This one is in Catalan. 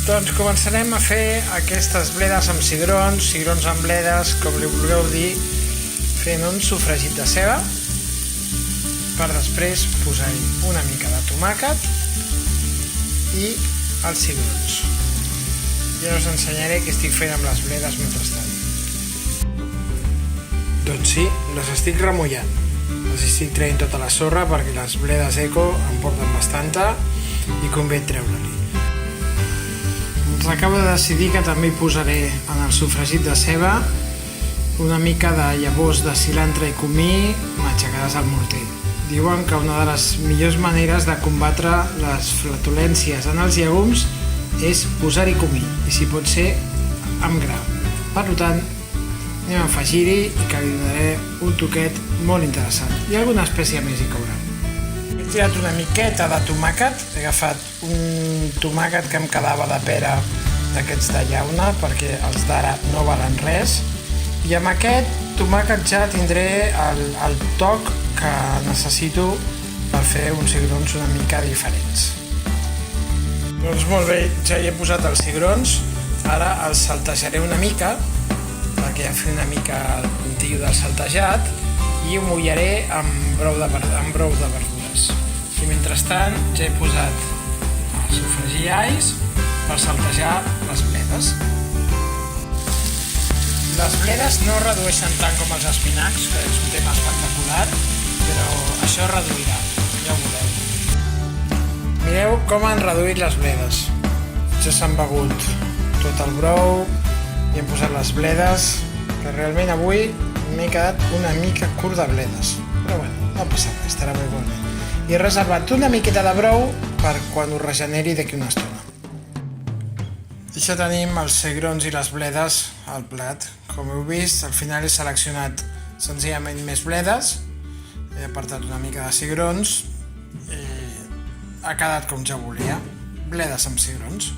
Doncs començarem a fer aquestes bledes amb cigrons, cigrons amb bledes, com li vulgueu dir, fent un sofregit de ceba, per després posar-hi una mica de tomàquet i els cigrons. Ja us ensenyaré què estic fent amb les bledes mentrestant. Doncs sí, les estic remullant. Les estic traient tota la sorra perquè les bledes eco en porten bastanta i convé treure-li. Acabo de decidir que també hi posaré en el sofregit de ceba una mica de llavors de cilantre i comí matxacades al morter. Diuen que una de les millors maneres de combatre les flatulències en els llegums és posar-hi comí, i si pot ser amb gra. Per tant, anem a afegir-hi i que li donaré un toquet molt interessant. I alguna espècie més hi caurà. He tirat una miqueta de tomàquet, he agafat un tomàquet que em quedava de pera d'aquests de llauna perquè els d'ara no valen res, i amb aquest tomàquet ja tindré el toc que necessito per fer uns cigrons una mica diferents. Doncs molt bé, ja hi he posat els cigrons, ara els saltejaré una mica perquè ja fa una mica el puntillo del saltejat i ho mullaré amb brou de verdures. I mentrestant ja he posat a sofregir alls per saltejar les bledes. Les bledes no redueixen tant com els espinacs, que és un tema espectacular, però això reduirà, ja ho veureu. Mireu com han reduït les bledes. Ja s'han begut tot el brou i hem posat les bledes, que realment avui m'he quedat una mica curt de bledes. Però bueno, no passa res, estarà bé igualment. I he reservat una miqueta de brou per quan ho regeneri d'aquí una estona. I ja tenim els cigrons i les bledes al plat. Com heu vist, al final he seleccionat senzillament més bledes, he apartat una mica de cigrons i ha quedat com ja volia, bledes amb cigrons.